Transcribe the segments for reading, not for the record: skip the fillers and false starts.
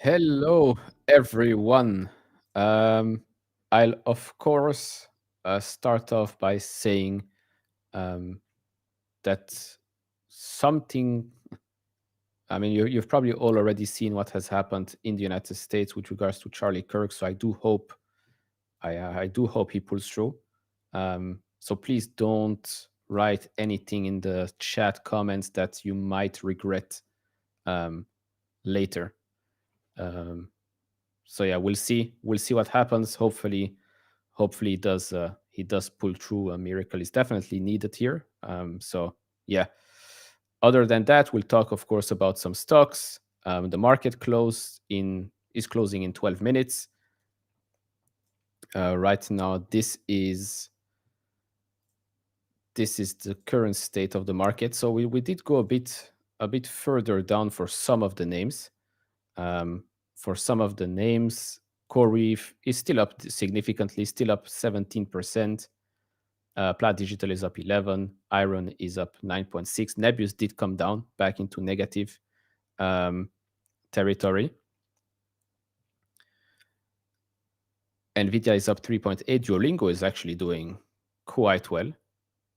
Hello, everyone. I'll, of course, start off by saying that something, I mean, you've probably all already seen what has happened in the United States with regards to Charlie Kirk. So I do hope, I do hope he pulls through. So please don't write anything in the chat comments that you might regret later. So yeah, we'll see what happens. Hopefully he does pull through. A miracle is definitely needed here. So yeah, other than that, we'll talk, of course, about some stocks. The market is closing in 12 minutes. Right now, this is the current state of the market. So we did go a bit further down for some of the names. For some of the names, Crwv is still up significantly, still up 17%. Plat Digital is up 11. Iron is up 9.6. Nbis did come down back into negative territory. Nvidia is up 3.8. Duolingo is actually doing quite well.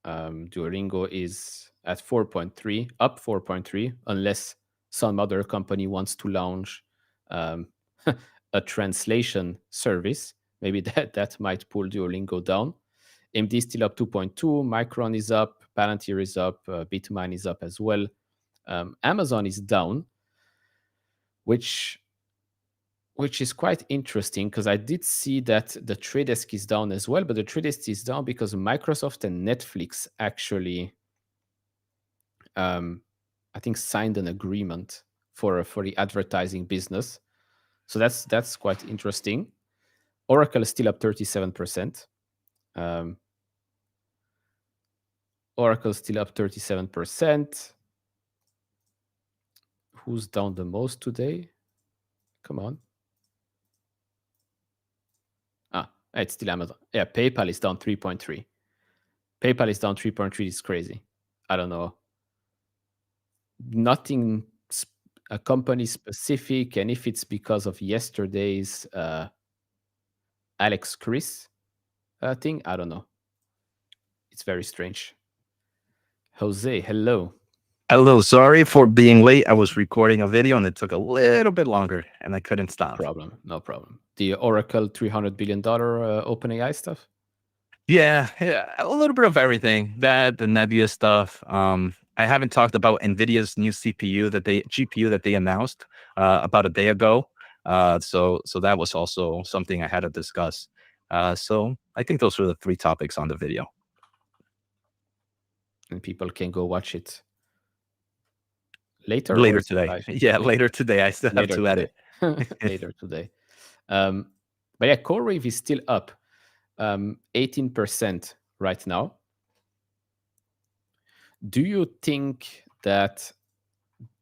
Duolingo is at 4.3, up 4.3, unless some other company wants to launch a translation service. Maybe that might pull Duolingo down. AMD is still up 2.2. Micron is up. Palantir is up. Bitmain is up as well. Amazon is down, which is quite interesting because I did see that the trade desk is down as well, but the trade desk is down because Microsoft and Netflix actually, I think, signed an agreement for the advertising business. So that's quite interesting. Oracle is still up 37%. Oracle is still up 37%. Who's down the most today? Come on. It's still Amazon. Yeah, PayPal is down 3.3. PayPal is down 3.3. It's crazy. I don't know. Nothing a company specific, and if it's because of yesterday's Alex Chris thing, I don't know. It's very strange. Jose, hello. Hello, sorry for being late. I was recording a video and it took a little bit longer and I couldn't stop. No problem. The Oracle $300 billion OpenAI stuff? Yeah, a little bit of everything. That, the Nbis stuff. I haven't talked about Nvidia's new GPU that they announced about a day ago. So that was also something I had to discuss. So I think those were the 3 topics on the video. And people can go watch it later, or Later is it today. live? Yeah, Later, later today. I still have later to today. edit. Later today. But yeah, Crwv is still up 18% right now. Do you think that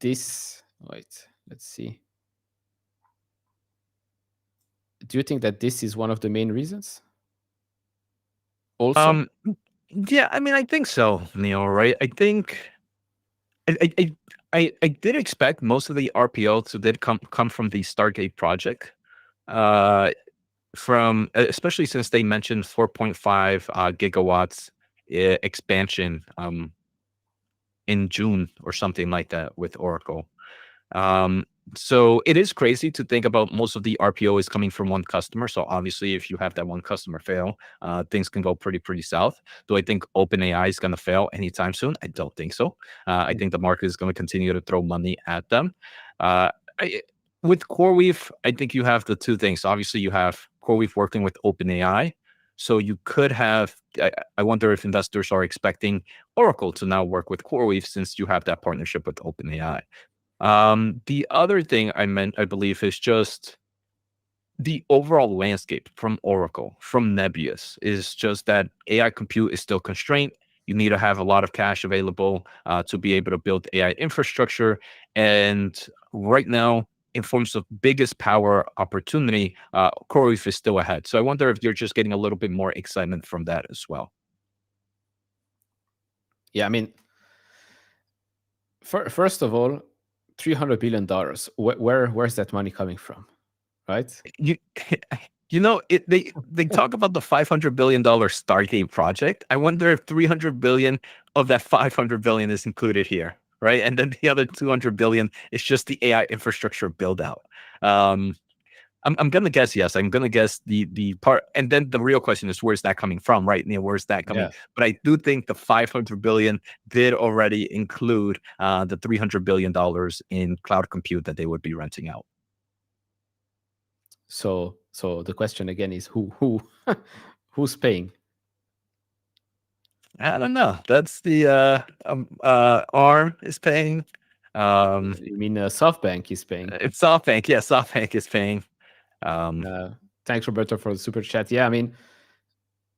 this... Wait, let's see. Do you think that this is one of the main reasons also? Um, yeah, I mean, I think so, Neil, right? I think I I I I did expect most of the RPO to did come from the Stargate project. Uh, from especially since they mentioned 4.5 gigawatts expansion in June or something like that with Oracle. Um, so it is crazy to think about most of the RPO is coming from one customer. So obviously, if you have that one customer fail, things can go pretty south. Do I think OpenAI is going to fail anytime soon? I don't think so. I think the market is going to continue to throw money at them. Uh, I, with CoreWeave, I think you have the 2 things. Obviously, you have CoreWeave working with OpenAI. So you could have, I wonder if investors are expecting Oracle to now work with CoreWeave since you have that partnership with OpenAI. The other thing I believe, is just the overall landscape from Oracle, from Nebius, is just that AI compute is still constrained. You need to have a lot of cash available to be able to build AI infrastructure. And right now, in forms of biggest power opportunity, CoreWeave is still ahead. So I wonder if you're just getting a little bit more excitement from that as well. Yeah, I mean, first of all, $300 billion. Where's that money coming from, right? You they talk about the $500 billion Stargate project. I wonder if 300 billion of that 500 billion is included here, right? And then the other 200 billion is just the AI infrastructure build out. Um, I'm gonna guess yes. I'm gonna guess the part, and then the real question is where's that coming from, right? Neil, where's that coming? Yeah. But I do think the 500 billion did already include the $300 billion in cloud compute that they would be renting out. So the question again is who who's paying? I don't know. That's the ARM is paying. You mean SoftBank is paying? It's SoftBank. Yeah, SoftBank is paying. Um, Thanks, Roberto, for the super chat. Yeah, I mean,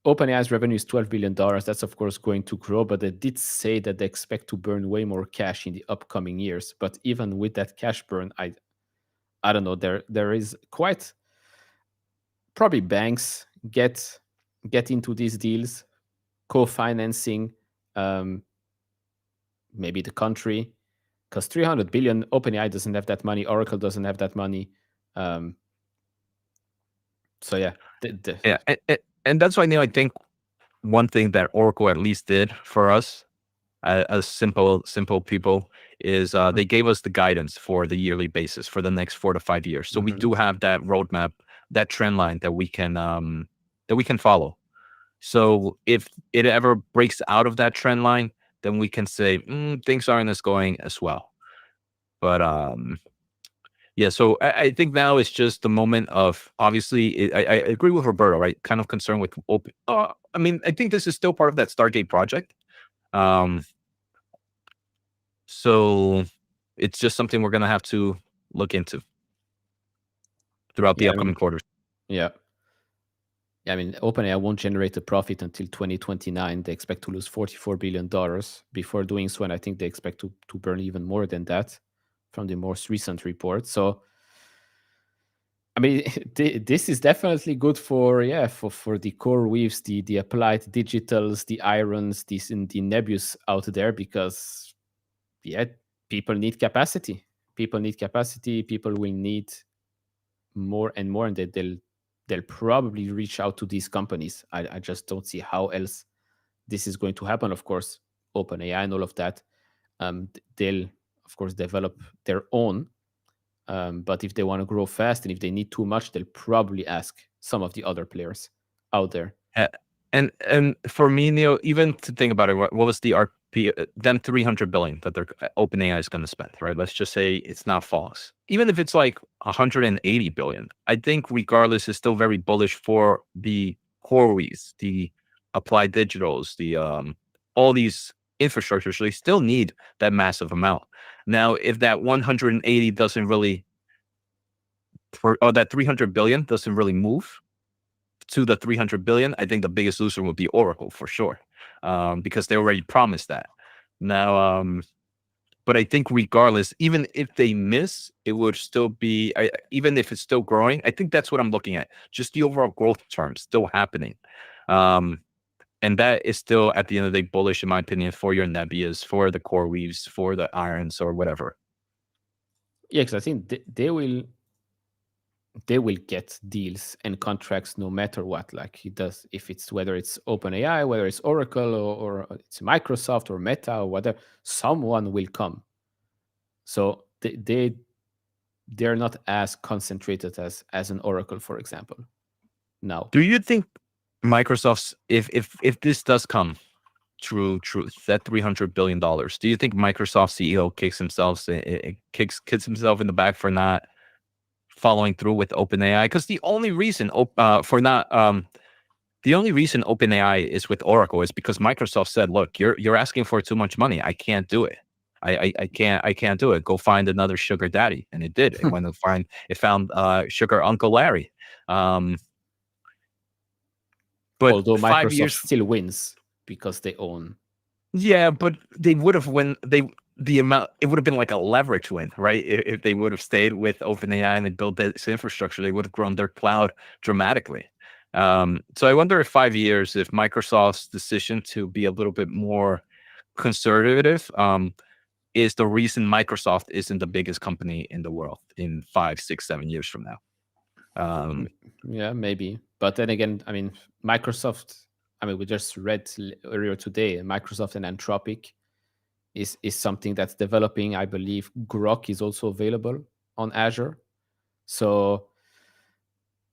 OpenAI's revenue is $12 billion. That's, of course, going to grow, but they did say that they expect to burn way more cash in the upcoming years. But even with that cash burn, I don't know. There is quite probably banks get into these deals, co-financing maybe the country, because 300 billion, OpenAI doesn't have that money, Oracle doesn't have that money. So yeah, yeah, and that's why, Neil, I think one thing that Oracle at least did for us as simple people is they gave us the guidance for the yearly basis for the next 4 to 5 years. So we Mhm. do have that roadmap, that trend line that we can follow. So if it ever breaks out of that trend line, then we can say things aren't as going as well. But yeah, so I think now it's just the moment of obviously I agree with Roberto, right? Kind of concerned with open. I mean, I think this is still part of that Stargate project. Um, so it's just something we're gonna have to look into throughout the Yeah, I mean, upcoming quarters. yeah. Yeah, I mean, OpenAI won't generate a profit until 2029. They expect to lose $44 billion before doing so, and I think they expect to burn even more than that from the most recent report. So, I mean, this is definitely good for the core weaves, the applied digitals, the irons, the Nebius out there, because yeah, people need capacity. People need capacity. People will need more and more, and they'll probably reach out to these companies. I just don't see how else this is going to happen. Of course, OpenAI and all of that, they'll of course develop their own. But if they want to grow fast and if they need too much, they'll probably ask some of the other players out there. Uh, and for me, Neil, even to think about it, what was the them 300 billion that their OpenAI is going to spend, right? Let's just say it's not false. Even if it's like 180 billion, I think regardless is still very bullish for the Crwvs, the Applied Digitals, the all these infrastructures. So they still need that massive amount. Now, if that 180 doesn't really, or that 300 billion doesn't really move to the 300 billion, I think the biggest loser would be Oracle for sure, because they already promised that. Now, but I think regardless, even if they miss, it would still be, even if it's still growing, I think that's what I'm looking at. Just the overall growth terms still happening. And that is still, at the end of the day, bullish, in my opinion, for your Nbis, for the Crwvs, for the Irons, or whatever. Yeah, because I think they will get deals and contracts no matter what. Like it does, if it's whether it's OpenAI, whether it's Oracle, or it's Microsoft or Meta or whatever, someone will come. So they're not as concentrated as an Oracle, for example. Now, do you think Microsoft's, if this does come true, that $300 billion, do you think Microsoft CEO kicks himself in the back for not following through with OpenAI? Because the only reason OpenAI is with Oracle is because Microsoft said, "Look, you're asking for too much money. I can't do it. I can't do it. Go find another sugar daddy." And it did. It found sugar Uncle Larry. But although 5 Microsoft years, still wins because they own. yeah, but they would have the amount, it would have been like a leverage win, right? If they would have stayed with OpenAI and they built this infrastructure, they would have grown their cloud dramatically. So I wonder if 5 years, if Microsoft's decision to be a little bit more conservative is the reason Microsoft isn't the biggest company in the world in 5, 6, 7 years from now. Yeah, maybe. But then again, I mean, Microsoft, I mean, we just read earlier today, Microsoft and Anthropic is something that's developing. I believe Grok is also available on Azure. So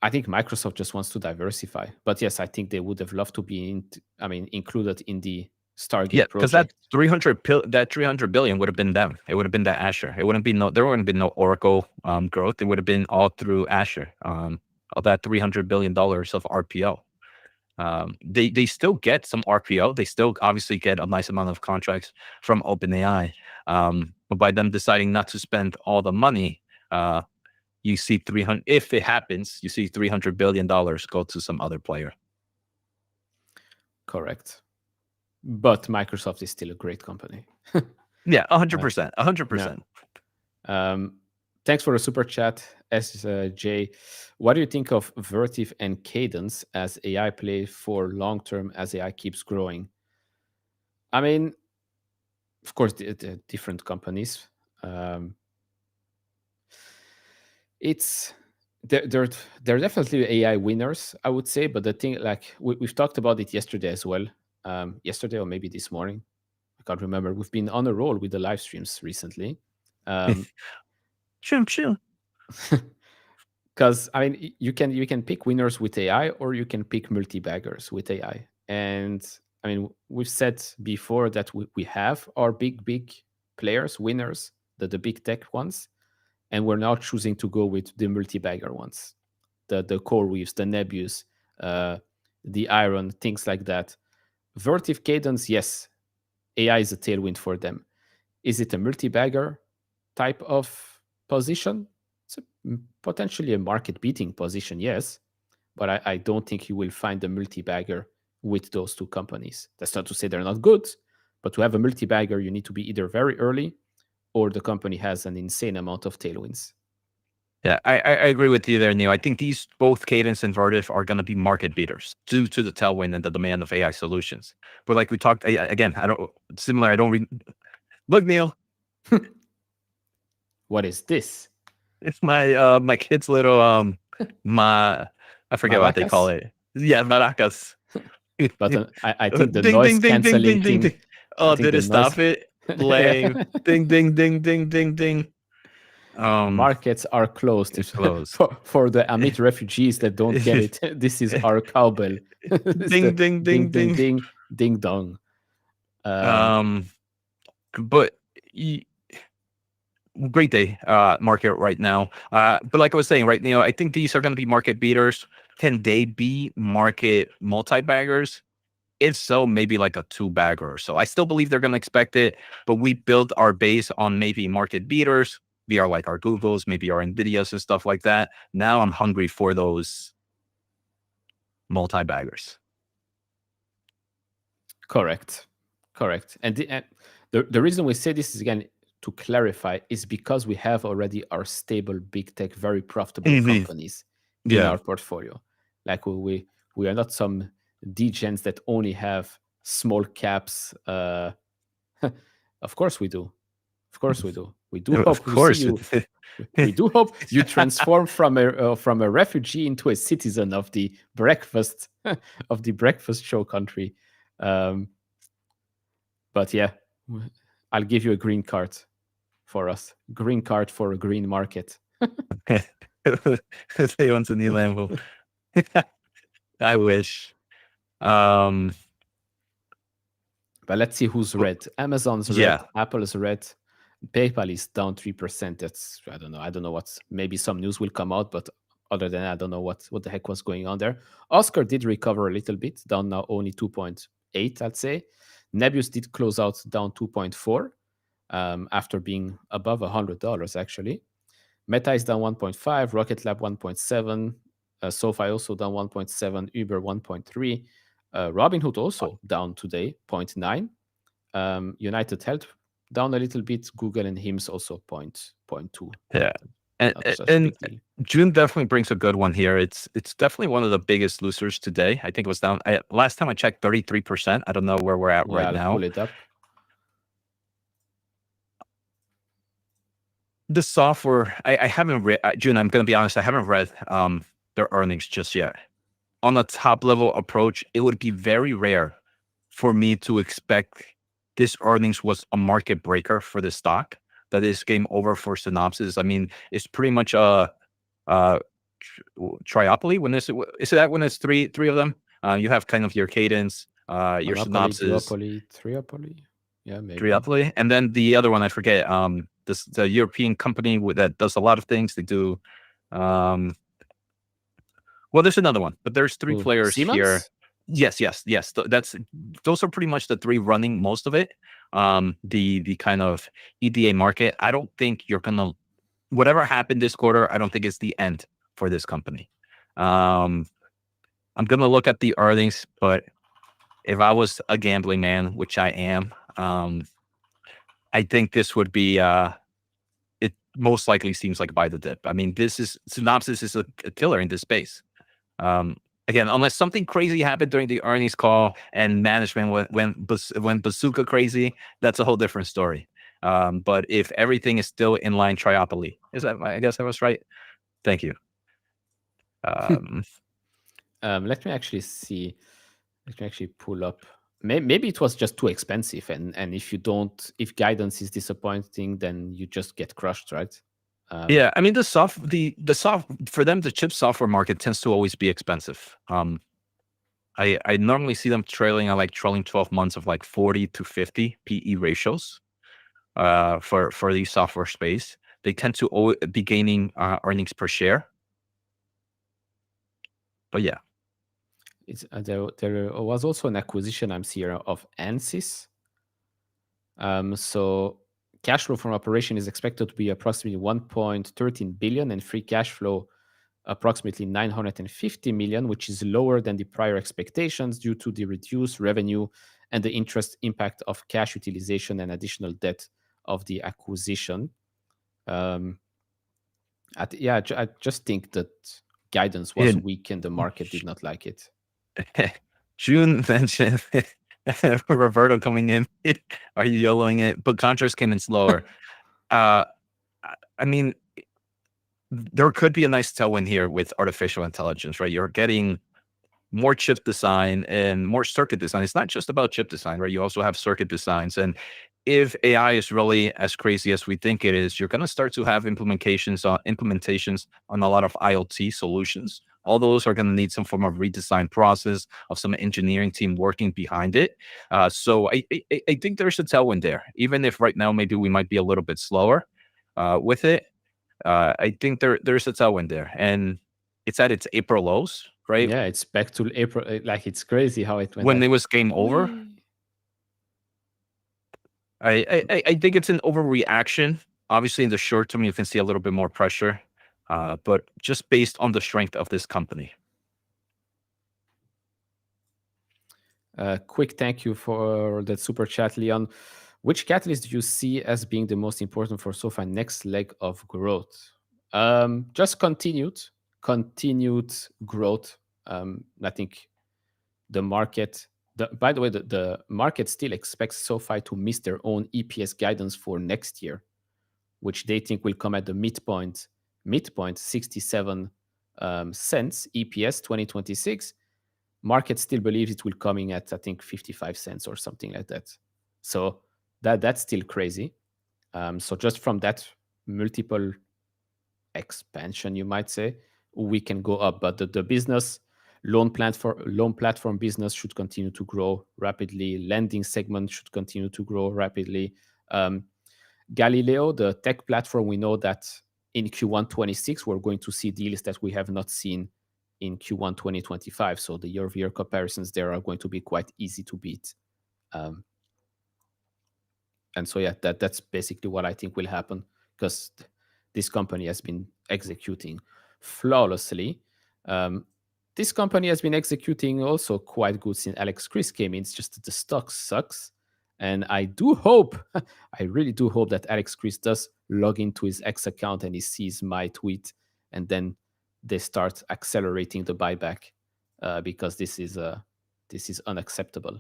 I think Microsoft just wants to diversify. But yes, I think they would have loved to be included in the Stargate Because that project. 300 billion would have been them. It would have been the Azure. There wouldn't been no Oracle growth. It would have been all through Azure. Of that $300 billion of RPO. They still get some RPO. They still obviously get a nice amount of contracts from OpenAI. But by them deciding not to spend all the money, you see 300. If it happens, you see $300 billion go to some other player. Correct. But Microsoft is still a great company. Yeah, 100%. 100%. Thanks for the super chat, SJ. What do you think of Vertiv and Cadence as AI play for long term as AI keeps growing? I mean, of course, the different companies. They're definitely AI winners, I would say. But the thing, like we've talked about it yesterday as well. Yesterday or maybe this morning, I can't remember. We've been on a roll with the live streams recently. Sure. Because I mean, you can pick winners with AI, or you can pick multi-baggers with AI. And I mean, we've said before that we have our big players, winners, the big tech ones, and we're now choosing to go with the multi-bagger ones, the Crwvs, the Nbis, the Iron, things like that. Vertiv, Cadence, yes, AI is a tailwind for them. Is it a multi-bagger type of position? It's potentially a market-beating position, yes, but I don't think you will find a multi-bagger with those two companies. That's not to say they're not good, but to have a multi-bagger, you need to be either very early or the company has an insane amount of tailwinds. Yeah, I agree with you there, Neil. I think these both Cadence and Vertiv are going to be market beaters due to the tailwind and the demand of AI solutions. But like we talked again, look, Neil. What is this? It's my my kid's little I forget what they call it. Yeah, maracas. But I think the ding, noise ding, ding, ding, canceling ding, ding, thing. ding. Oh, did it stop it? Lame. Ding, ding, ding, ding, ding, ding. Markets are closed. It's closed. for the Amit refugees that don't get it. This is our cowbell. Ding, ding, ding, ding, ding, ding, ding, dong. Um, Um, but great day market right now. But like I was saying, right, I think these are going to be market beaters. Can they be market multi-baggers? If so, maybe like a two bagger or so. I still believe they're going to expect it, but we build our base on maybe market beaters. We are like our Googles, maybe our Nvidias and stuff like that. Now I'm hungry for those multi-baggers. Correct. Correct. And the reason we say this is, again, to clarify, is because we have already our stable big tech, very profitable Mhm. companies in Yeah. our portfolio. Like we are not some degens that only have small caps. Of course we do. Of course we do. We do Of hope to see course. you. We do hope you transform from a refugee into a citizen of the breakfast of the breakfast show country. Um, but yeah, I'll give you a green card for us. Green card for a green market. They want a new Lambo. I wish. Um, But let's see who's but red. Amazon's red. yeah, Apple's red. PayPal is down 3%. That's, I don't know. I don't know what's, maybe some news will come out, but other than that, I don't know what the heck was going on there. Oscar did recover a little bit, down now only 2.8, I'd say. Nebius did close out down 2.4 after being above $100 actually. Meta is down 1.5, Rocket Lab 1.7, SoFi also down 1.7, Uber 1.3, Robinhood also down today 0.9, United Health down a little bit, Google and HIMS also 0.2. yeah. And, Not such a and big deal. June definitely brings a good one here. It's definitely one of the biggest losers today. I think it was down. Last time I checked, 33%. I don't know where we're at Yeah, right I'll pull now. it up. The software, I haven't read, June, I'm going to be honest, I haven't read their earnings just yet. On a top level approach, it would be very rare for me to expect this earnings was a market breaker for the stock. That is game over for Synopsis. I mean, it's pretty much a triopoly. When is that when it's three of them? You have kind of your Cadence, your Monopoly, Synopsis, duopoly, triopoly. Yeah, maybe. triopoly, and then the other one I forget. The European company that does a lot of things. They do. Um, well, there's another one, but there's three Ooh, players here. Siemens? Yes. Those are pretty much the three running most of it. The kind of EDA market. I don't think you're gonna whatever happened this quarter. I don't think it's the end for this company. Um, I'm gonna look at the earnings, but if I was a gambling man, which I am, I think this would be it most likely seems like buy the dip. I mean, this is Synopsis is a killer in this space. Um, again, unless something crazy happened during the earnings call and management went bazooka crazy, that's a whole different story. But if everything is still in line, triopoly is that? I guess I was right. Thank you. Um, Let me actually see. Let me actually pull up. Maybe it was just too expensive, and if guidance is disappointing, then you just get crushed, right? yeah, I mean the soft for them, the chip software market tends to always be expensive. I normally see them trailing on like trailing 12 months of like 40 to 50 PE ratios for the software space. They tend to be gaining earnings per share. But yeah, There was also an acquisition I'm seeing of Ansys. So cash flow from operation is expected to be approximately 1.13 billion, and free cash flow approximately 950 million, which is lower than the prior expectations due to the reduced revenue and the interest impact of cash utilization and additional debt of the acquisition. I just think that guidance was in weak and the market did not like it. June mentioned Roberto coming in. Are you YOLOing it? But contracts came in slower. Uh, I mean, there could be a nice tailwind here with artificial intelligence, right? You're getting more chip design and more circuit design. It's not just about chip design, right? You also have circuit designs. And if AI is really as crazy as we think it is, you're going to start to have implementations on a lot of IoT solutions All those are going to need some form of redesign process of some engineering team working behind it. So I think there's a tailwind there, even if right now maybe we might be a little bit slower with it. I think there's a tailwind there, and it's at its April lows, right? Yeah, it's back to April. Like it's crazy how it went When like, it was game over. we. I think it's an overreaction. Obviously, in the short term, you can see a little bit more pressure, but just based on the strength of this company. Quick thank you for that super chat, Leon. Which catalyst do you see as being the most important for SoFi next leg of growth? Just continued growth. I think the market. By the way, the market still expects SoFi to miss their own EPS guidance for next year, which they think will come at the midpoint 67 cents EPS 2026. Market still believes it will coming at, I think, 55 cents or something like that. So that's still crazy. So just from that multiple expansion, you might say, we can go up. But the business loan platform business should continue to grow rapidly. Lending segment should continue to grow rapidly. Galileo, the tech platform, we know that in Q1 26, we're going to see deals that we have not seen in Q1 2025. So the year-over-year comparisons there are going to be quite easy to beat. And so, yeah, that's basically what I think will happen, because this company has been executing flawlessly. This company has been executing also quite good since Alex Chris came in. It's just that the stock sucks. And I do hope, I really do hope that Alex Chris does log into his X account and he sees my tweet, and then they start accelerating the buyback, because this is unacceptable.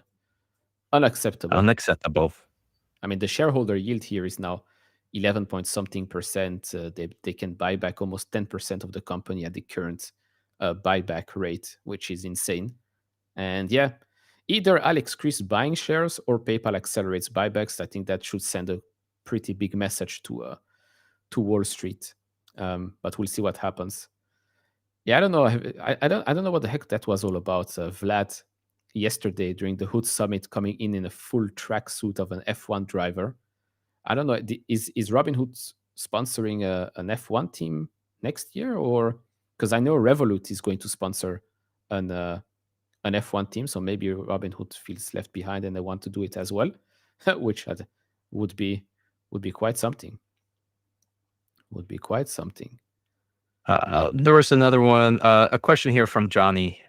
Unacceptable. Unacceptable. I mean, the shareholder yield here is now 11 point something percent. They can buy back almost 10% of the company at the current buyback rate, which is insane. And yeah, either Alex Chris buying shares or PayPal accelerates buybacks. I think that should send a pretty big message to Wall Street. But we'll see what happens. Yeah, I don't know. I don't know what the heck that was all about. Vlad yesterday during the Hood Summit coming in a full tracksuit of an F1 driver. I don't know. Is Robinhood sponsoring an F1 team next year, or because I know Revolut is going to sponsor an F1 team, so maybe Robinhood feels left behind and they want to do it as well, which would be quite something. Would be quite something. There was another one, a question here from Johnny.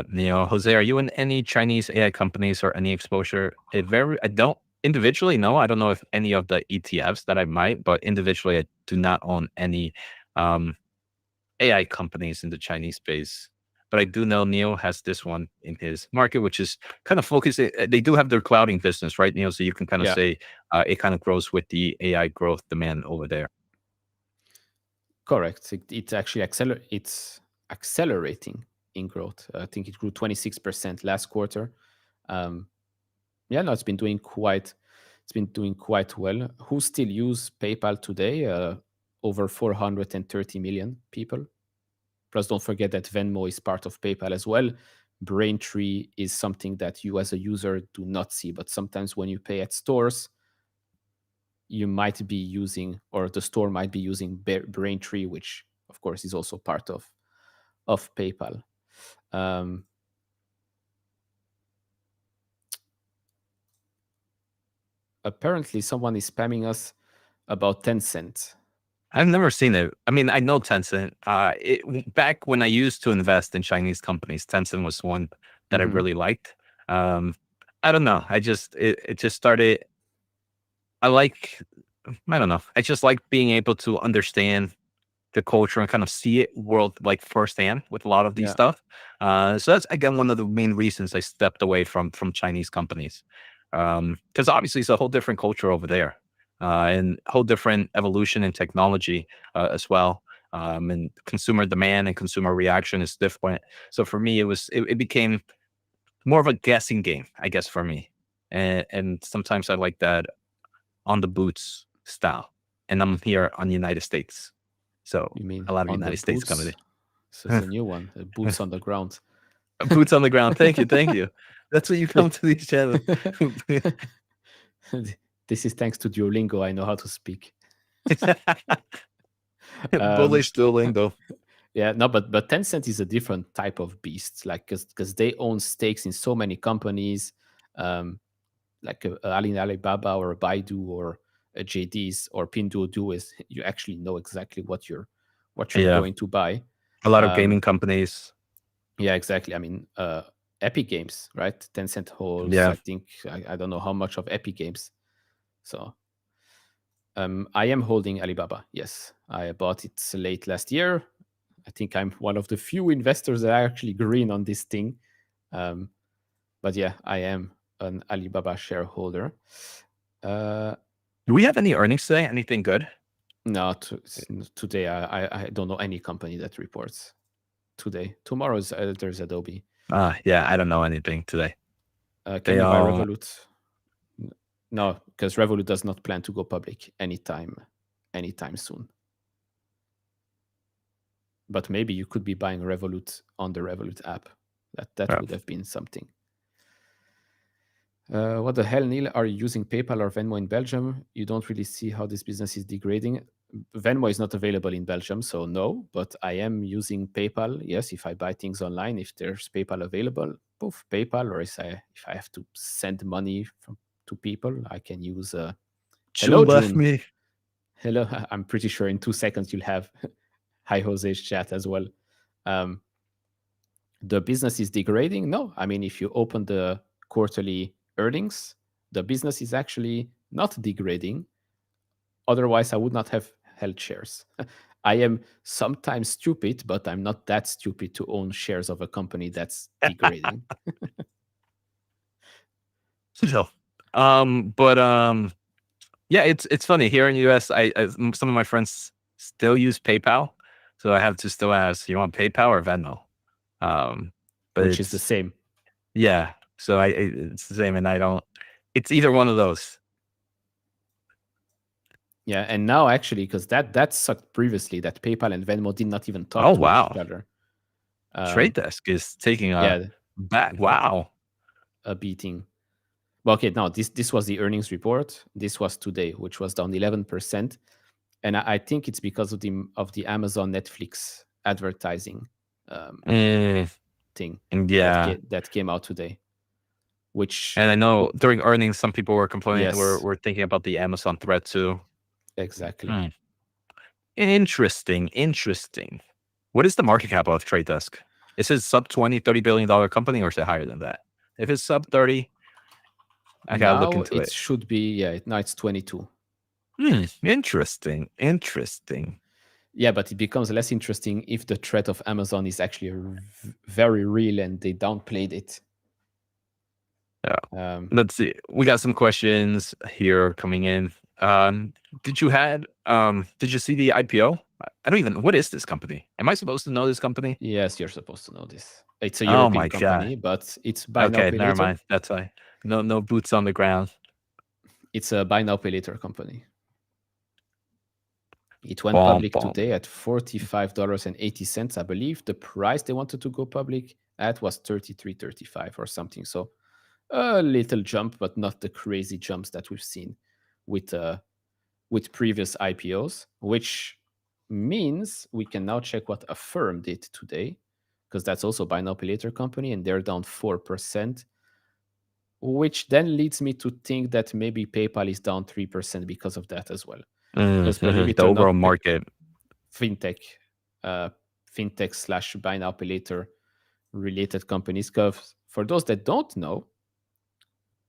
Neo, Jose, are you in any Chinese AI companies or any exposure? I don't individually, no. I don't know if any of the ETFs that I might, but individually, I do not own any AI companies in the Chinese space. But I do know Neo has this one in his market, which is kind of focused. They do have their clouding business, right, Neo? So you can kind of say it kind of grows with the AI growth demand over there. Correct. It's actually accelerating in growth. I think it grew 26% last quarter. Yeah, no, it's been doing quite well. Who still use PayPal today? Over 430 million people. Plus, don't forget that Venmo is part of PayPal as well. Braintree is something that you as a user do not see, but sometimes when you pay at stores, you might be using, or the store might be using Braintree, which of course is also part of PayPal. Apparently, someone is spamming us about Tencent. I've never seen it. I mean, I know Tencent. Back when I used to invest in Chinese companies, Tencent was one that I really liked. I don't know. It just started. I don't know. I just like being able to understand the culture and kind of see it world like firsthand with a lot of these stuff. So that's again one of the main reasons I stepped away from Chinese companies, because obviously it's a whole different culture over there, and whole different evolution in technology as well. And consumer demand and consumer reaction is different. So for me, it became more of a guessing game, I guess, for me. And sometimes I like that on the boots style. And I'm here on the United States. So You mean a lot of on the United States boots coming in. So it's a new one, boots on the ground. Boots on the ground. Thank you, thank you. That's what you come to these channels. This is thanks to Duolingo. I know how to speak. Um, Bullish Duolingo. yeah, no, but Tencent is a different type of beast, like because they own stakes in so many companies, like a Alibaba or a Baidu or a JD's or Pinduoduo. Is you actually know exactly what you're Yeah, going to buy. a lot of gaming Um, companies. yeah, exactly. I mean, Epic Games, right? Tencent holds, Yeah, I think, I don't know how much of Epic Games. So I am holding Alibaba. Yes, I bought it late last year. I think I'm one of the few investors that are actually green on this thing. Um, but yeah, I am an Alibaba shareholder. Uh, do we have any earnings today? Anything good? no, today I don't know any company that reports today. Tomorrow is there's Adobe. Yeah, I don't know anything today. Can They you buy all Revolut? No, because Revolut does not plan to go public anytime soon. But maybe you could be buying Revolut on the Revolut app. That would have been something. What the hell, Neil? Are you using PayPal or Venmo in Belgium? You don't really see how this business is degrading. Venmo is not available in Belgium, so no. But I am using PayPal. Yes, if I buy things online, if there's PayPal available, poof, PayPal. Or if I have to send money to people, I can use. Hello, June left June. me. Hello. I'm pretty sure in 2 seconds you'll have Hi Jose's chat as well. The business is degrading? No. I mean, if you open the quarterly earnings, the business is actually not degrading. Otherwise, I would not have held shares. I am sometimes stupid, but I'm not that stupid to own shares of a company that's degrading. So, yeah, it's funny here in the US. Some of my friends still use PayPal, so I have to still ask, you want PayPal or Venmo? But Which is the it's same. yeah, so it's the same, and I don't. It's either one of those. Yeah, and now actually, because that sucked previously, that PayPal and Venmo did not even talk Oh to each wow, other. Trade Desk is taking a Yeah, back. Wow. a beating. Well, okay, now this was the earnings report. This was today, which was down 11%, and I think it's because of the Amazon Netflix advertising Eh, thing and yeah, that came out today. Which and I know during earnings, some people were complaining. yes, Were thinking about the Amazon threat too. exactly. Hmm. Interesting. Interesting. What is the market cap of Trade Desk? Is it sub 20, $30 billion company, or is it higher than that? If it's sub 30, I gotta look Now into it it. should be now it's 22. Interesting. Interesting. Yeah, but it becomes less interesting if the threat of Amazon is actually very real and they downplayed it. Yeah. Um, Let's see. We got some questions here coming in. Did you see the IPO? I don't even, what is this company? Am I supposed to know this company? yes, you're supposed to know this. It's a Oh European my God. company, but it's buy now Okay, pay never later. mind. That's why. No boots on the ground. It's a buy now pay later company. It went Bom, public bom. today at $45.80, I believe. The price they wanted to go public at was $33.35 or something. So a little jump, but not the crazy jumps that we've seen with previous IPOs, which means we can now check what Affirm did today, because that's also buy now pay later company, and they're down 4%, which then leads me to think that maybe PayPal is down 3% because of that as well. Because believe it The or overall not, market. fintech, fintech slash buy now pay later related companies. Because for those that don't know,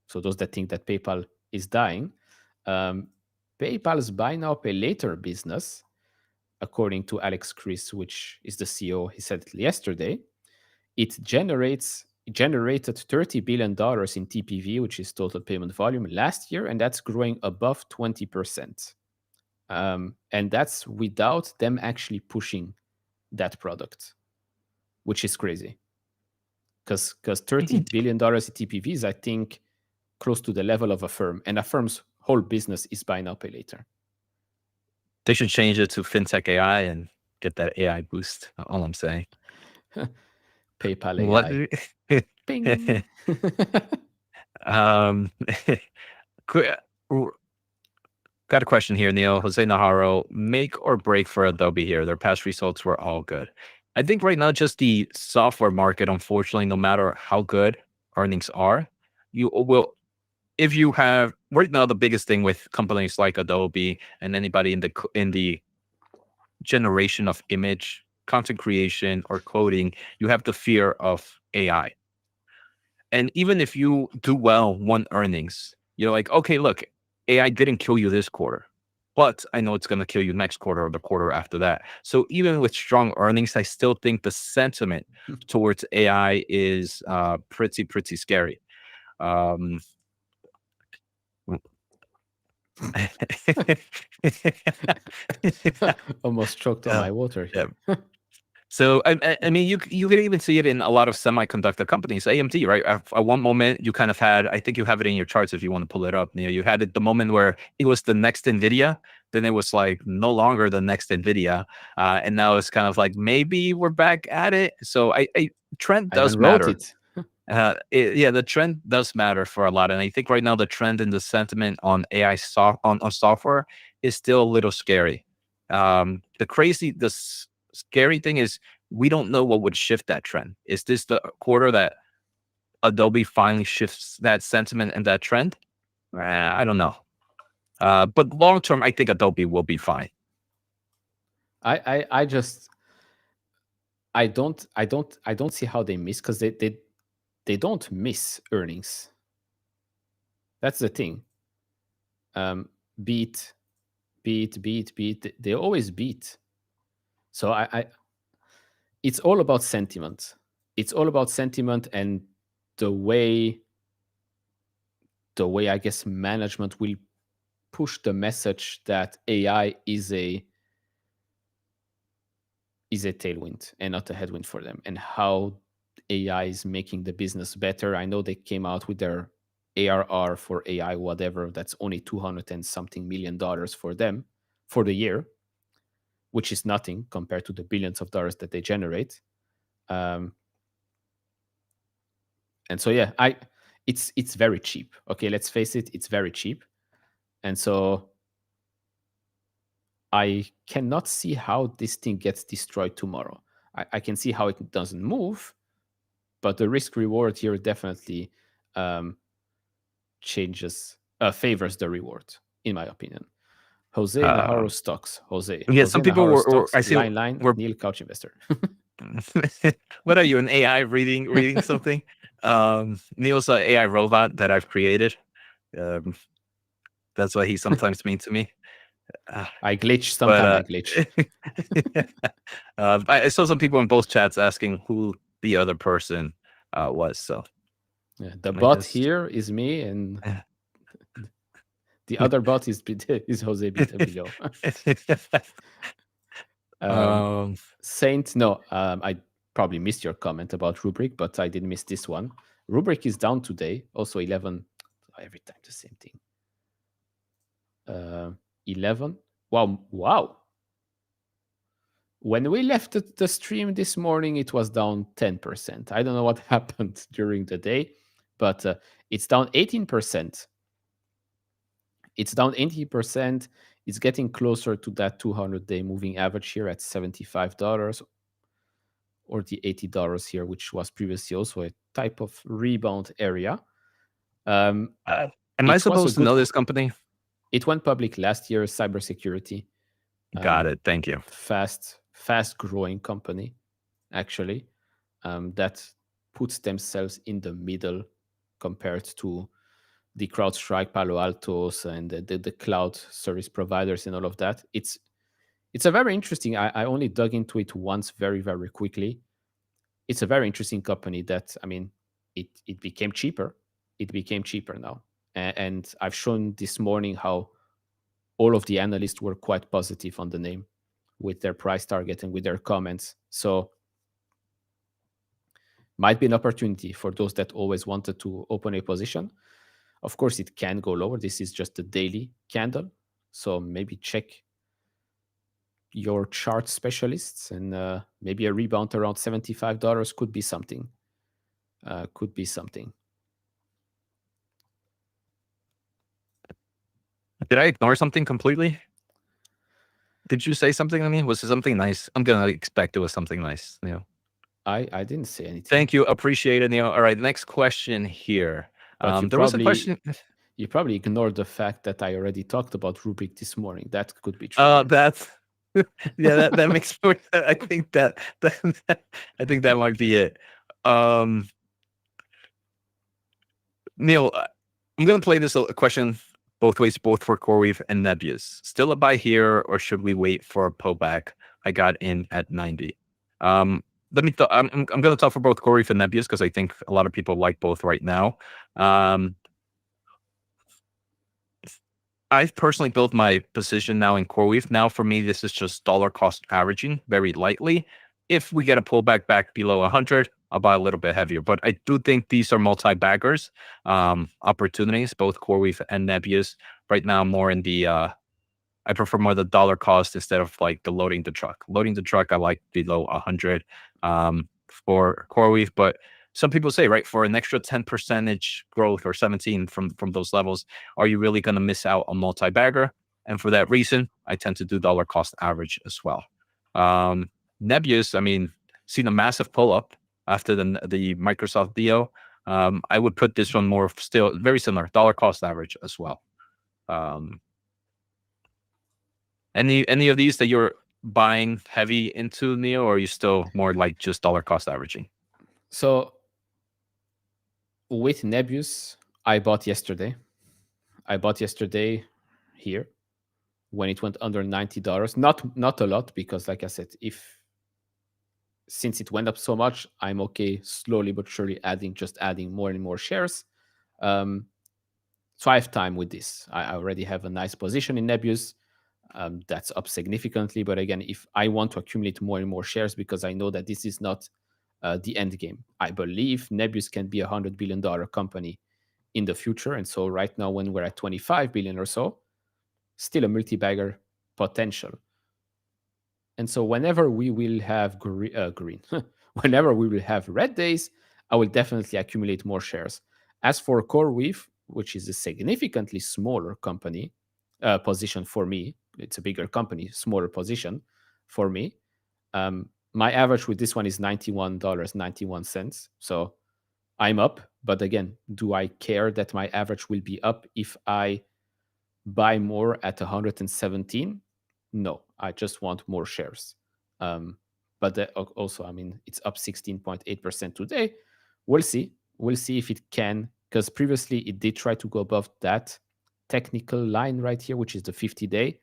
so those that think that PayPal is dying, PayPal's buy now pay later business, according to Alex Chris, which is the CEO, he said yesterday, it generated $30 billion in TPV, which is total payment volume last year, and that's growing above 20%. And that's without them actually pushing that product, which is crazy. Because $30 billion in TPV is, I think, close to the level of Affirm, and Affirm's whole business is buy now pay later. They should change it to fintech AI and get that AI boost. All I'm saying. PayPal What? AI. Bing. um, qu- Got a question here, Neil. Jose Najarro, make or break for Adobe here. Their past results were all good. I think right now, just the software market, unfortunately, no matter how good earnings are, you will, if you have right now, the biggest thing with companies like Adobe and anybody in the generation of image, content creation, or coding, you have the fear of AI. And even if you do well one earnings, you're like, okay, look, AI didn't kill you this quarter, but I know it's going to kill you next quarter or the quarter after that. So even with strong earnings, I still think the sentiment towards AI is pretty scary. Um, Almost choked on uh, my water yeah. here. So I mean, you can even see it in a lot of semiconductor companies, AMD, right? At one moment, you kind of had, I think you have it in your charts if you want to pull it up. You had it the moment where it was the next Nvidia, then it was like no longer the next Nvidia, and now it's kind of like maybe we're back at it. So I trend I even does wrote matter. it. Yeah, the trend does matter for a lot, and I think right now the trend and the sentiment on AI on software is still a little scary. The scary thing is we don't know what would shift that trend. Is this the quarter that Adobe finally shifts that sentiment and that trend? I don't know. But long term, I think Adobe will be fine. I just I don't see how they miss, because they don't miss earnings. That's the thing. Beat, beat. They always beat. So it's all about sentiment. It's all about sentiment, and the way I guess management will push the message that AI is a tailwind and not a headwind for them, and how AI is making the business better. I know they came out with their ARR for AI, whatever, that's only 200 and something $1 million for them for the year, which is nothing compared to the billions of dollars that they generate. Um, and so yeah, it's very cheap. Okay, let's face it, it's very cheap. And so I cannot see how this thing gets destroyed tomorrow. I can see how it doesn't move, but the risk reward here definitely um, favors the reward, in my opinion. Jose Uh, Najarro stocks. yeah, Jose some people Najarro were stocks. I see Line. were Neil Couch Investor. what are you, an AI reading something? Neil's an AI robot that I've created. Um, that's what he sometimes means to me. Uh, I glitch. but Sometime I glitch. I saw some people in both chats asking who the other person was. So Yeah, the I bot just here is me, and the other bot is is Jose below. um, Saint, no, I probably missed your comment about Rubric, but I did miss this one. Rubric is down today, also 11. Every time the same thing. 11. Wow. When we left the stream this morning, it was down 10%. I don't know what happened during the day, but it's down 18%. It's down 80%. It's getting closer to that 200-day moving average here at $75, or the $80 here, which was previously also a type of rebound area. am I It was a supposed to good. know this company? It went public last year. Cybersecurity, Got it. Thank you. fast growing company, actually, that puts themselves in the middle compared to the CrowdStrike, Palo Altos, and the cloud service providers and all of that. It's a very interesting. I only dug into it once, very quickly. It's a very interesting company that, I mean, it became cheaper. It became cheaper now, and I've shown this morning how all of the analysts were quite positive on the name with their price target and with their comments. So might be an opportunity for those that always wanted to open a position. Of course, it can go lower. This is just a daily candle, so maybe check your chart specialists, and maybe a rebound around $75 could be something. Could be something. Did I ignore something completely? Did you say something to me? Was it something nice? I'm gonna expect it was something nice. I didn't say anything. Thank you, appreciate it, Neil. All right, next question here. But There was a question. you probably ignored the fact that I already talked about Rubik this morning. That could be true. That's yeah, that makes more. I think that I think that might be it. Neil, I'm going to play this question both ways, both for Crwv and Nbis. Still a buy here, or should we wait for a pullback? I got in at 90. Let me. I'm going to talk for both Crwv and Nbis because I think a lot of people like both right now. I've personally built my position now in Crwv. Now, for me, this is just dollar cost averaging very lightly. If we get a pullback back below 100, I'll buy a little bit heavier. But I do think these are multi-baggers opportunities, both Crwv and Nbis. Right now, more in the I prefer more the dollar cost instead of like the loading the truck. Loading the truck, I like below 100 for Crwv, but some people say, right, for an extra 10% growth or 17 from those levels, are you really going to miss out on multi-bagger? And for that reason, I tend to do dollar cost average as well. Nbis, I mean, seen a massive pull up after the Microsoft deal. I would put this one more still very similar, dollar cost average as well. Any of these that you're buying heavy into, Neo, or are you still more like just dollar cost averaging? So with Nbis, I bought yesterday. Here when it went under $90. Not a lot, because like I said, since it went up so much, I'm okay slowly but surely adding more and more shares. So I have time with this. I already have a nice position in Nbis. That's up significantly. But again, if I want to accumulate more and more shares, because I know that this is not the end game. I believe Nbis can be $100 billion company in the future. And so right now, when we're at 25 billion or so, still a multi-bagger potential. And so whenever we will have green, whenever we will have red days, I will definitely accumulate more shares. As for Crwv, which is a significantly smaller company position for me, it's a bigger company, smaller position for me. My average with this one is $91.91. So I'm up. But again, do I care that my average will be up if I buy more at 117? No, I just want more shares. But also, I mean, it's up 16.8% today. We'll see. We'll see if it can, because previously it did try to go above that technical line right here, which is the 50-day.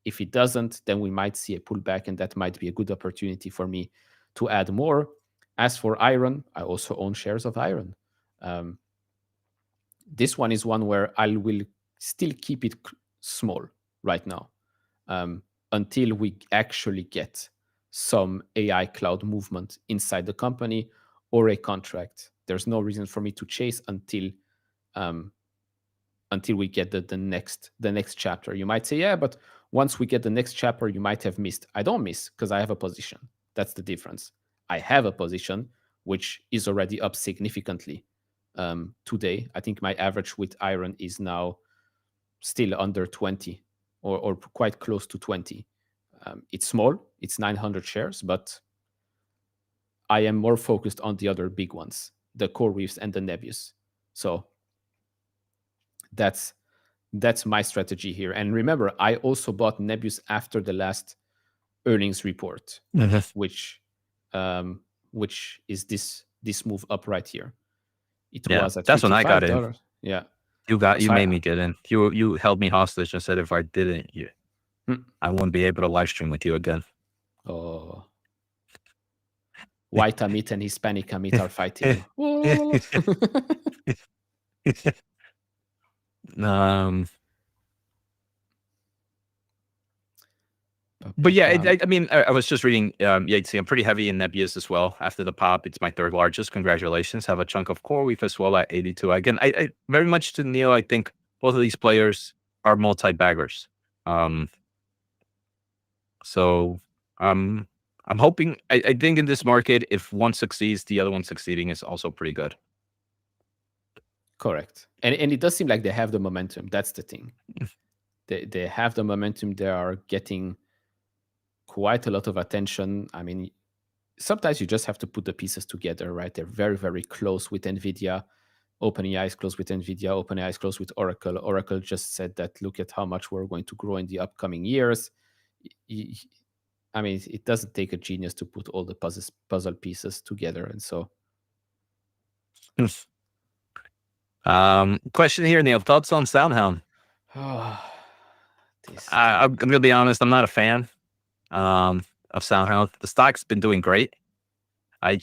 If it doesn't, then we might see a pullback, and that might be a good opportunity for me to add more. As for Iron, I also own shares of Iron. This one is one where I will still keep it small right now until we actually get some AI cloud movement inside the company or a contract. There's no reason for me to chase until we get the next chapter. You might say, yeah, but once we get the next chapter, you might have missed. I don't miss, because I have a position. That's the difference. I have a position which is already up significantly today. I think my average with Iron is now still under 20 or quite close to 20. It's small, it's 900 shares, but I am more focused on the other big ones, the Crwvs and the Nbis. So that's my strategy here. And remember, I also bought Nbis after the last earnings report, which is this move up right here. It was at $55. That's when I got in. Yeah, you made me get in. You held me hostage and said if I didn't, I wouldn't be able to live stream with you again. Oh, white Amit and Hispanic Amit are fighting. But yeah, I mean, I was just reading. Yeah, see, I'm pretty heavy in Nbis as well. After the pop, it's my third largest. Congratulations. Have a chunk of Crwv as well at 82. Again, I very much to Neil. I think both of these players are multi-baggers. So um, I'm hoping. I think in this market, if one succeeds, the other one succeeding is also pretty good. Correct. And it does seem like they have the momentum. That's the thing. They have the momentum. They are getting quite a lot of attention. I mean, sometimes you just have to put the pieces together, right? They're very, very close with NVIDIA. OpenAI is close with NVIDIA. OpenAI is close with Oracle. Oracle just said that look at how much we're going to grow in the upcoming years. I mean, it doesn't take a genius to put all the puzzle pieces together. And so, Question here, Neil. Thoughts on SoundHound? this thing. I'm gonna be honest. I'm not a fan of SoundHound. The stock's been doing great. I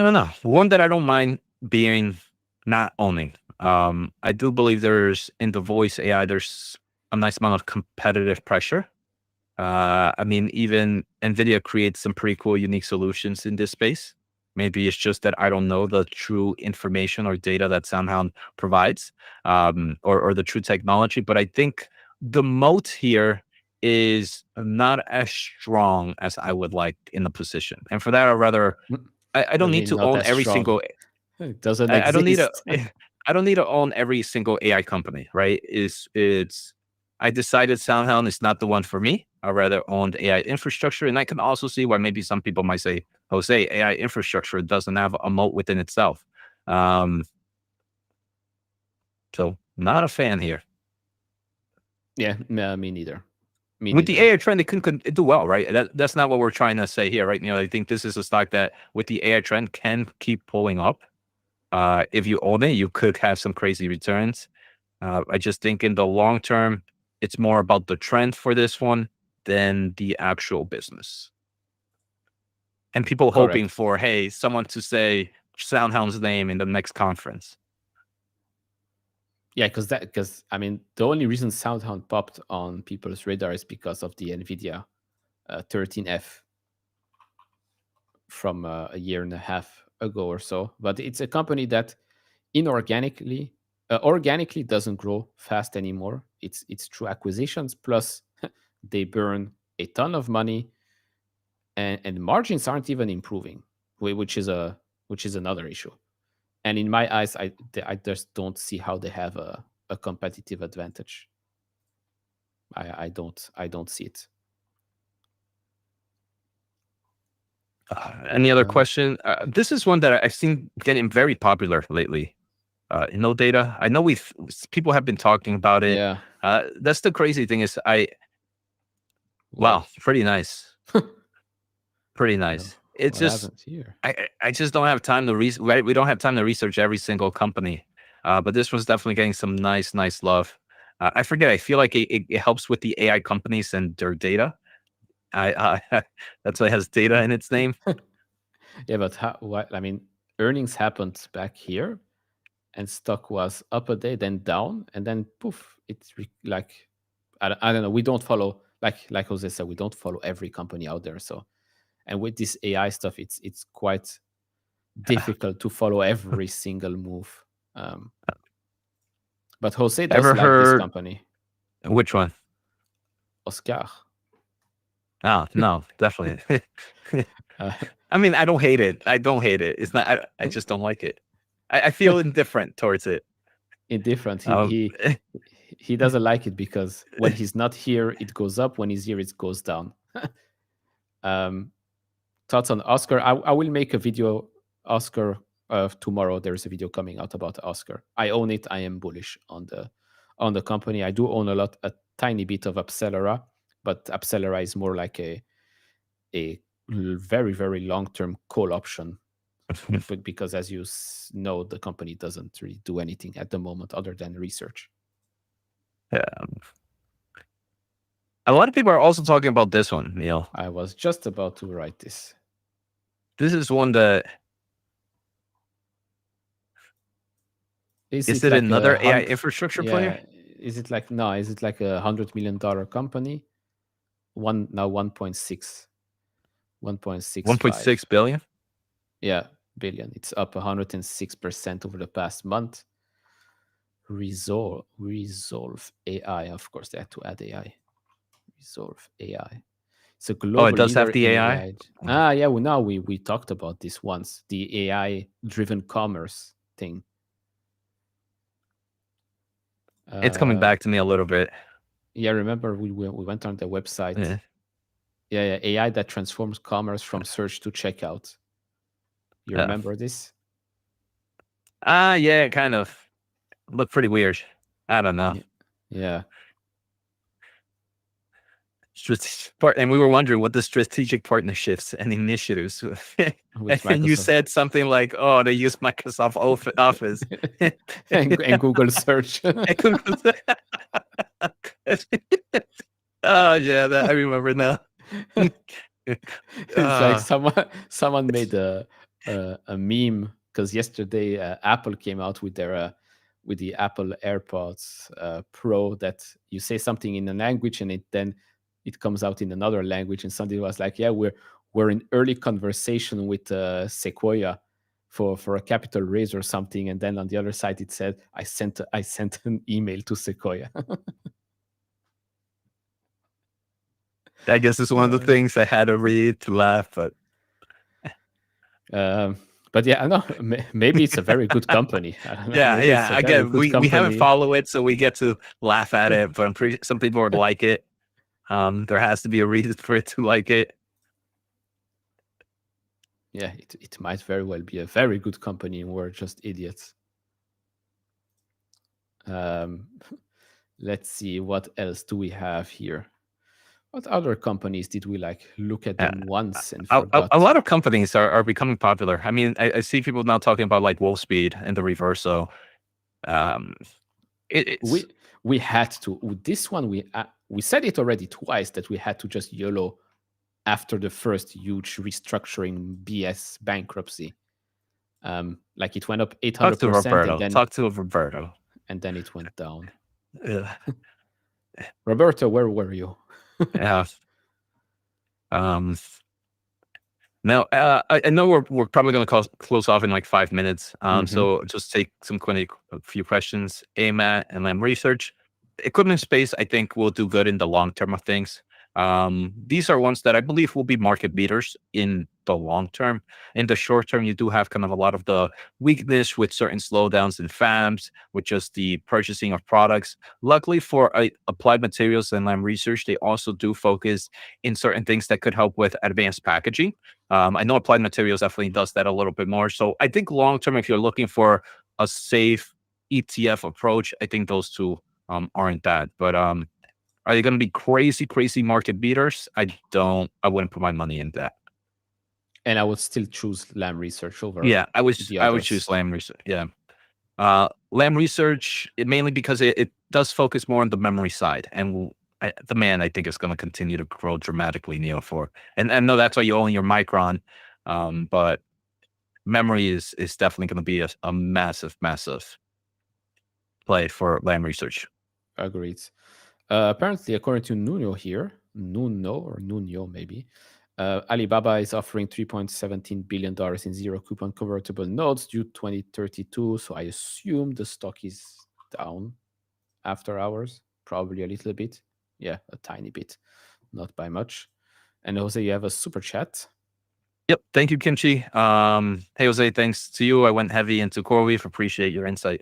don't know. One that I don't mind being not owning. I do believe there's in the voice AI, there's a nice amount of competitive pressure. I mean, even NVIDIA creates some pretty cool, unique solutions in this space. Maybe it's just that I don't know the true information or data that SoundHound provides, or the true technology. But I think the moat here is not as strong as I would like in the position. And for that, I'd rather I I don't need mean, to not own as every strong. single It doesn't I don't need a exist. I don't need to own every single AI company, right? It's I decided SoundHound is not the one for me. I rather own the AI infrastructure, and I can also see why maybe some people might say, "Jose, AI infrastructure doesn't have a moat within itself." Um, so not a fan here. Yeah, me neither. Me With the neither. AI trend, it can do well, right? That's not what we're trying to say here, right? I think this is a stock that, with the AI trend, can keep pulling up. If you own it, you could have some crazy returns. I just think in the long term, it's more about the trend for this one than the actual business. And people hoping Correct. for, hey, someone to say SoundHound's name in the next conference. Yeah, because I mean, the only reason SoundHound popped on people's radar is because of the NVIDIA 13F from a year and a half ago or so. But it's a company that inorganically, organically doesn't grow fast anymore. It's through acquisitions. Plus, they burn a ton of money, and margins aren't even improving, which is another issue. And in my eyes, I just don't see how they have a competitive advantage. I don't see it. Any other Uh, question? This is one that I've seen getting very popular lately. No data. I know people have been talking about it. yeah. That's the crazy thing is wow, Whoa. pretty nice. Pretty Uh, nice. It's what just happened here? I just don't have time to right. We don't have time to research every single company. But this was definitely getting some nice love. I forget. I feel like it helps with the AI companies and their data. That's why it has data in its name. Yeah, but what I mean, earnings happened back here, and stock was up a day, then down, and then poof, like I don't know. We don't follow, like Jose said, we don't follow every company out there. So, and with this AI stuff, it's quite difficult to follow every single move. Um, but Jose does Ever like this heard company, which one? Oscar. Oh no, definitely. Uh, I mean, I don't hate it. I don't hate it. It's not. I just don't like it. I feel indifferent towards it. Indifferent. He Um, he he doesn't like it because when he's not here, it goes up. When he's here, it goes down. um, Thoughts on Oscar? I will make a video. Oscar tomorrow. There is a video coming out about Oscar. I own it. I am bullish on the company. I do own a tiny bit of Upsellera, but Upsellera is more like a very very long term call option. But because as you know, the company doesn't really do anything at the moment other than research. yeah. A lot of people are also talking about this one, Neil. I was just about to write this. This is one that Is is it it like a another AI hundred? infrastructure player? Yeah. Is it like no? Is it like $100 million company? 1.6, 1.65. 1.6 billion. Yeah, billion. It's up 106% over the past month. Resolve AI. Of course, they had to add AI. Resolve AI. It's a Oh, it global does leader have the in AI. AI. Ah, yeah. Well, now we talked about this once. The AI-driven commerce thing. It's coming Uh, back to me a little bit. yeah. Remember we went on the website. Yeah. Yeah, AI that transforms commerce from search to checkout. You Yeah. remember this? Yeah, kind of. Look pretty weird. I don't know. Yeah. Yeah. And we were wondering what the strategic partnerships and initiatives. With And you Microsoft said something like, "Oh, they use Microsoft Office." and Google search. I couldn't- Oh yeah, that I remember now. It's like uh, someone made a meme because yesterday Apple came out with their with the Apple AirPods Pro that you say something in a language and it comes out in another language, and somebody was like, "Yeah, we're in early conversation with Sequoia for a capital raise or something," and then on the other side it said, "I sent an email to Sequoia." I guess it's one of the things I had to read to laugh, but Um, but yeah, I know maybe it's a very good company. I don't know. yeah, Maybe it's yeah. a very Again, good we haven't company. followed it, so we get to laugh at it. But I'm pretty. Some people would like it. There has to be a reason for it to like it. Yeah, it might very well be a very good company, and we're just idiots. Um, let's see, what else do we have here? What other companies did we like look at Uh, them once and a forgot? lot of companies are becoming popular. I mean, I see people now talking about like Wolfspeed and the Reverso. Um, it's We had to with this one. We said it already twice that we had to just YOLO after the first huge restructuring BS bankruptcy. Like it went up talk to 800%, Roberto. Talk to Roberto. and then it went down. Yeah. Roberto, where were you? Yeah. Um, Now, I know we're probably going to close off in like 5 minutes. Hmm. So just take a few questions. AMAT and Lam Research, equipment space. I think will do good in the long term of things. These are ones that I believe will be market beaters in the long term. In the short term, you do have kind of a lot of the weakness with certain slowdowns in FAMs, with just the purchasing of products. Luckily for Applied Materials and Lam Research, they also do focus in certain things that could help with advanced packaging. I know Applied Materials definitely does that a little bit more. So I think long term, if you're looking for a safe ETF approach, I think those two aren't bad. But are they going to be crazy market beaters? I wouldn't put my money in that. And I would still choose Lamb Research over Yeah, the I would choose others. Lam Research. Yeah. Lam Research, mainly because it does focus more on the memory side. And the man, I think, is going to continue to grow dramatically, Neo, for. And I know that's why you own your Micron. But memory is definitely going to be a massive play for Lam Research. Agreed. Apparently, according to Nuno maybe, Alibaba is offering $3.17 billion in zero coupon convertible notes due 2032. So I assume the stock is down after hours, probably a little bit. Yeah, a tiny bit, not by much. And Jose, you have a super chat. Yep. Thank you, Kimchi. Hey, Jose, thanks to you. I went heavy into Crwv. Appreciate your insight.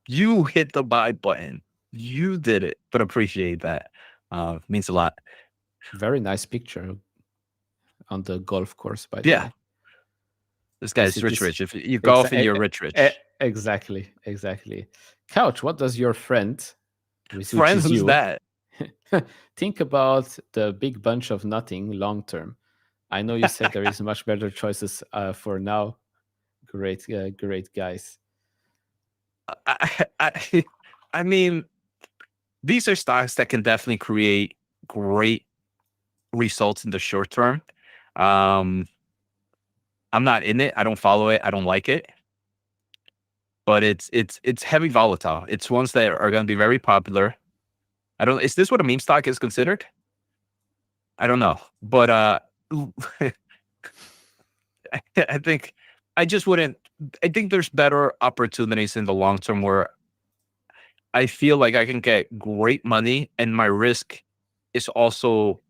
You hit the buy button. You did it, but appreciate that. Means a lot. Very nice picture on the golf course, by the Yeah. way. This This guy's is rich, this rich. If you golf and you're rich, rich. exactly. Couch, what does your friend, which Friend, is who's you, that? think about the big bunch of nothing long term? I know you said there is much better choices for now. Great guys. I, I mean, these are stocks that can definitely create great results in the short term. Um, I'm not in it. I don't follow it. I don't like it. But it's heavy volatile. It's ones that are going to be very popular. I don't. Is this what a meme stock is considered? I don't know. But I think I just wouldn't. I think there's better opportunities in the long term where I feel like I can get great money, and my risk is also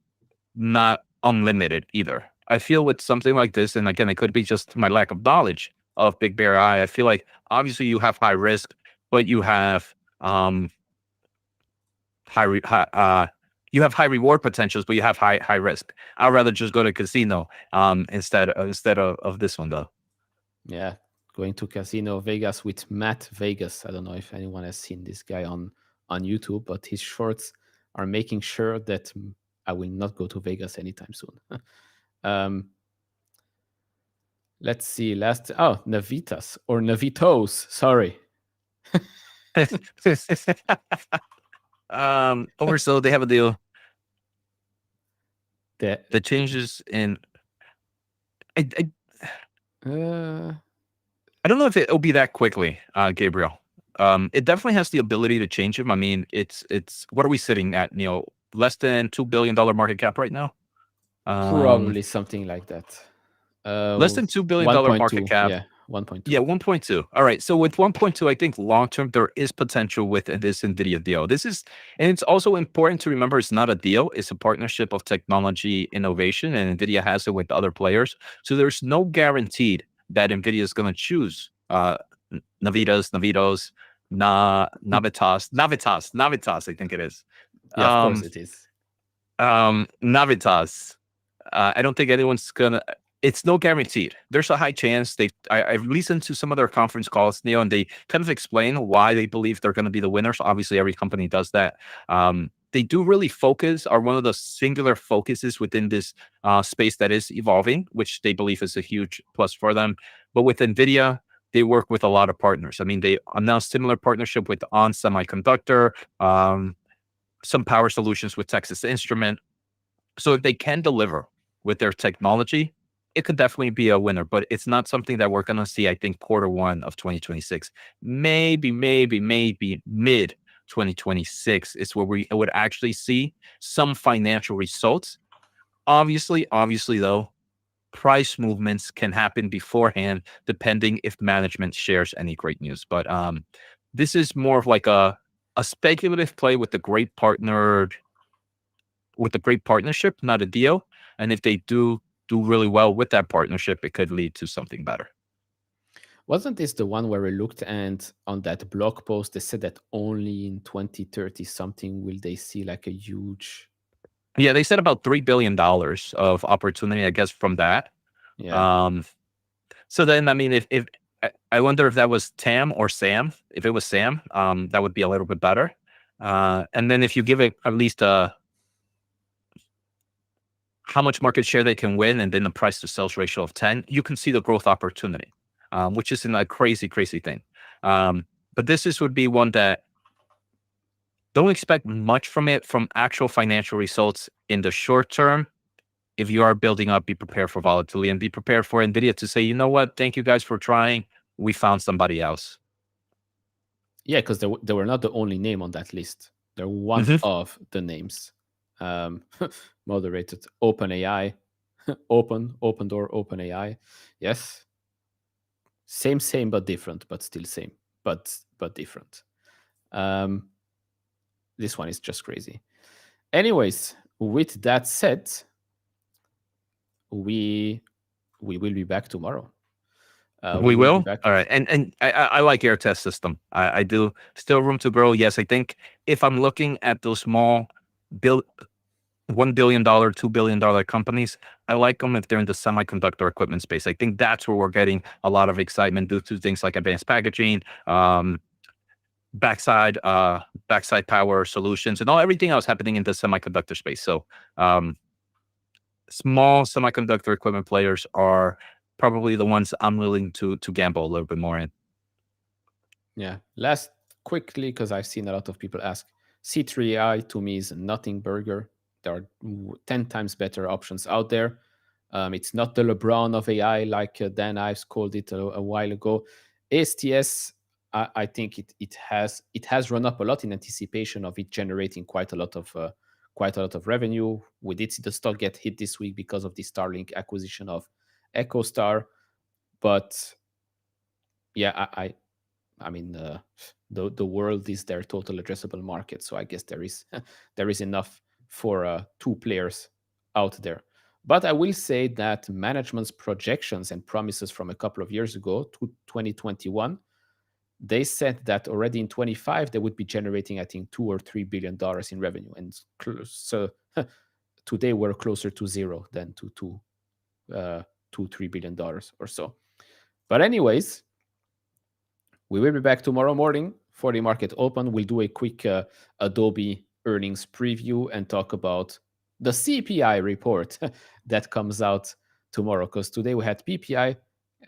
not unlimited either. I feel with something like this, and again, it could be just my lack of knowledge of Big Bear Eye. I feel like obviously you have high risk, but you have high, re- high you have high reward potentials, but you have high risk. I'd rather just go to casino instead of this one though. Yeah, going to Casino Vegas with Matt Vegas. I don't know if anyone has seen this guy on YouTube, but his shorts are making sure that I will not go to Vegas anytime soon. um, let's see. Navitas or Navitos. Sorry. Oversold. They have a deal. The The changes in I uh, I don't know if it'll be that quickly, Gabriel. It definitely has the ability to change him. I mean, it's what are we sitting at? Less than $2 billion market cap right now. Um, Probably something like that. Less than $2 billion market 1.2. cap. Yeah, 1.2. Yeah, 1.2. All right. So with 1.2, I think long term there is potential with this Nvidia deal. And it's also important to remember it's not a deal, it's a partnership of technology innovation, and Nvidia has it with other players. So there's no guaranteed that Nvidia is going to choose Navitos, Navitas, I think it is. Yeah, of course Um, it is. Navitas. I don't think anyone's gonna. It's no guaranteed. There's a high chance I've listened to some of their conference calls, and they kind of explain why they believe they're going to be the winners. Obviously, every company does that. They do really are one of the singular focuses within this space that is evolving, which they believe is a huge plus for them. But with Nvidia, they work with a lot of partners. I mean, they announced similar partnership with On Semiconductor, some power solutions with Texas Instrument. So if they can deliver with their technology, it could definitely be a winner, but it's not something that we're going to see, I think, quarter 1 of 2026. Maybe mid 2026 is where we would actually see some financial results. Obviously, though, price movements can happen beforehand, depending if management shares any great news. But this is more of like a speculative play with a great partnership, not a deal. And if they do really well with that partnership, it could lead to something better. Wasn't this the one where we looked and on that blog post they said that only in 2030 something will they see like a huge. Yeah, they said about $3 billion of opportunity, I guess, from that. Yeah. Um, so then, I mean, if I wonder if that was Tam or Sam. If it was Sam, that would be a little bit better. And then if you give it at least how much market share they can win, and then the price to sales ratio of 10, you can see the growth opportunity, which isn't a crazy thing. But would be one that don't expect much from it from actual financial results in the short term. If you are building up, be prepared for volatility and be prepared for Nvidia to say, you know what, thank you guys for trying. We found somebody else. Yeah, because they were not the only name on that list. They're one Mhm. of the names. Um, moderated OpenAI, open door OpenAI. Yes, same but different, but still same, but different. Um, this one is just crazy. Anyways, with that said, we we will be back tomorrow. We We will be will. back. All right. And I like your test system. I do. Still room to grow. Yes. I think if I'm looking at those small build $1 billion, $2 billion companies, I like them if they're in the semiconductor equipment space. I think that's where we're getting a lot of excitement due to things like advanced packaging, backside backside power solutions, and everything else happening in the semiconductor space. So small semiconductor equipment players are probably the ones I'm willing to gamble a little bit more in. Yeah. Last quickly, because I've seen a lot of people ask, C3AI to me is nothing burger. There are 10 times better options out there. It's not the LeBron of AI, like Dan Ives called it a while ago. ASTS, I think it has run up a lot in anticipation of it generating quite a lot of revenue. We did see the stock get hit this week because of the Starlink acquisition of EchoStar, but yeah, I mean, the world is their total addressable market. So I guess there is there is enough for two players out there. But I will say that management's projections and promises from a couple of years ago to 2021, they said that already in 25 they would be generating, I think, $2 or $3 billion in revenue, and so today we're closer to zero than to $2-3 billion or so. But anyways, we will be back tomorrow morning for the market open. We'll do a quick Adobe earnings preview and talk about the CPI report that comes out tomorrow, because today we had PPI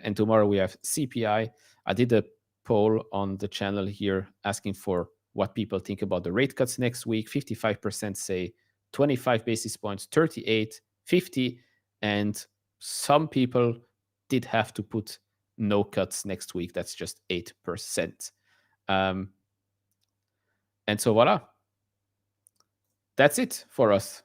and tomorrow we have CPI. I did a poll on the channel here asking for what people think about the rate cuts next week. 55% say 25 basis points, 38, 50, and some people did have to put no cuts next week. That's just 8%. And so voila. That's it for us